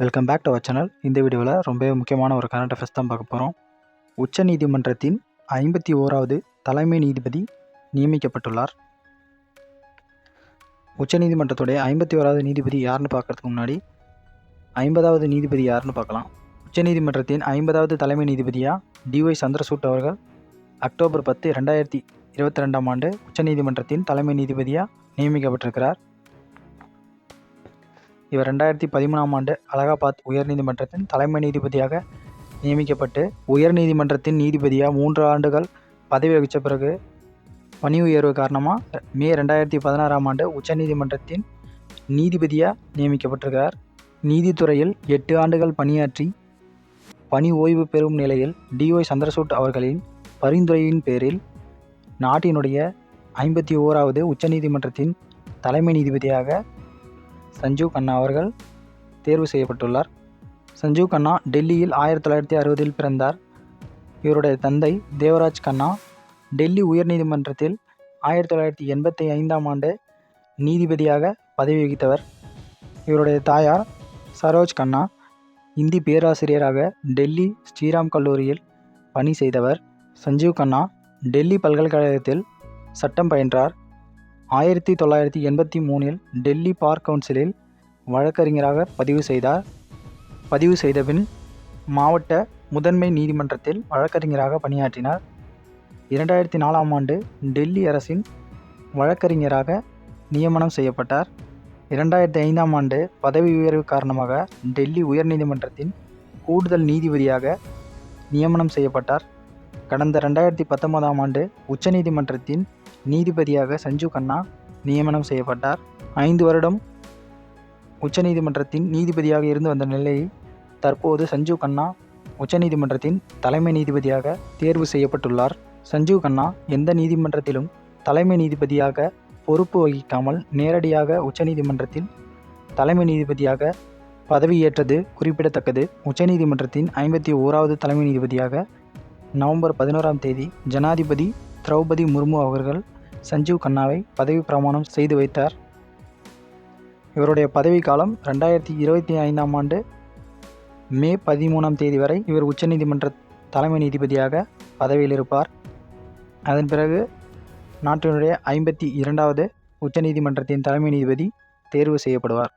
Welcome back to our channel. இந்த வீடியோவில் ரொம்பவே முக்கியமான ஒரு கரண்ட் அஃபேர்ஸ் தான் பார்க்க போகிறோம். உச்சநீதிமன்றத்தின் 51வது தலைமை நீதிபதி நியமிக்கப்பட்டுள்ளார். உச்சநீதிமன்றத்துடைய 51வது நீதிபதி யாருன்னு பார்க்குறதுக்கு முன்னாடி 50வது நீதிபதி யாருன்னு பார்க்கலாம். உச்சநீதிமன்றத்தின் 50வது தலைமை நீதிபதியாக DY சந்திரசூட் அவர்கள் அக்டோபர் 10, 2022ஆம் ஆண்டு உச்சநீதிமன்றத்தின் தலைமை நீதிபதியாக நியமிக்கப்பட்டிருக்கிறார். இவர் 2013ஆம் ஆண்டு அலகாபாத் உயர்நீதிமன்றத்தின் தலைமை நீதிபதியாக நியமிக்கப்பட்டு உயர்நீதிமன்றத்தின் நீதிபதியாக 3 ஆண்டுகள் பதவி வகித்த பிறகு பணி உயர்வு காரணமாக மே 2016ஆம் ஆண்டு உச்சநீதிமன்றத்தின் நீதிபதியாக நியமிக்கப்பட்டிருக்கிறார். நீதித்துறையில் 8 ஆண்டுகள் பணியாற்றி பணி ஓய்வு பெறும் நிலையில் DY சந்திரசூட் அவர்களின் பரிந்துரையின் பேரில் நாட்டினுடைய 51வது உச்சநீதிமன்றத்தின் தலைமை நீதிபதியாக சஞ்சீவ் கண்ணா அவர்கள் தேர்வு செய்யப்பட்டுள்ளார். சஞ்சீவ் கண்ணா டெல்லியில் 1960இல் பிறந்தார். இவருடைய தந்தை தேவராஜ் கண்ணா டெல்லி உயர்நீதிமன்றத்தில் 1985ஆம் ஆண்டு நீதிபதியாக பதவி வகித்தவர். இவருடைய தாயார் சரோஜ் கண்ணா இந்தி பேராசிரியராக டெல்லி ஸ்ரீராம் கல்லூரியில் பணி செய்தவர். சஞ்சீவ் கண்ணா டெல்லி பல்கலைக்கழகத்தில் சட்டம் பயின்றார். 1983இல் டெல்லி பார் கவுன்சிலில் வழக்கறிஞராக பதிவு செய்த பின் மாவட்ட முதன்மை நீதிமன்றத்தில் வழக்கறிஞராக பணியாற்றினார். 2004ஆம் ஆண்டு டெல்லி அரசின் வழக்கறிஞராக நியமனம் செய்யப்பட்டார். 2005ஆம் ஆண்டு பதவி உயர்வு காரணமாக டெல்லி உயர்நீதிமன்றத்தின் கூடுதல் நீதிபதியாக நியமனம் செய்யப்பட்டார். கடந்த 2019ஆம் ஆண்டு உச்சநீதிமன்றத்தின் நீதிபதியாக சஞ்சீவ் கண்ணா நியமனம் செய்யப்பட்டார். 5 வருடம் உச்சநீதிமன்றத்தின் நீதிபதியாக இருந்து வந்த நிலையில் தற்போது சஞ்சீவ் கண்ணா உச்சநீதிமன்றத்தின் தலைமை நீதிபதியாக தேர்வு செய்யப்பட்டுள்ளார். சஞ்சீவ் கண்ணா எந்த நீதிமன்றத்திலும் தலைமை நீதிபதியாக பொறுப்பு வகிக்காமல் நேரடியாக உச்சநீதிமன்றத்தில் தலைமை நீதிபதியாக பதவியேற்றது குறிப்பிடத்தக்கது. உச்சநீதிமன்றத்தின் 51வது தலைமை நீதிபதியாக நவம்பர் 11ஆம் தேதி ஜனாதிபதி திரௌபதி முர்மு அவர்கள் சஞ்சீவ் கண்ணாவை பதவி பிரமாணம் செய்து வைத்தார். இவருடைய பதவி காலம் 2025ஆம் ஆண்டு மே 13ஆம் தேதி வரை இவர் உச்சநீதிமன்ற தலைமை நீதிபதியாக பதவியில் இருப்பார். அதன் பிறகு நாட்டினுடைய 52வது உச்சநீதிமன்றத்தின் தலைமை நீதிபதி தேர்வு செய்யப்படுவார்.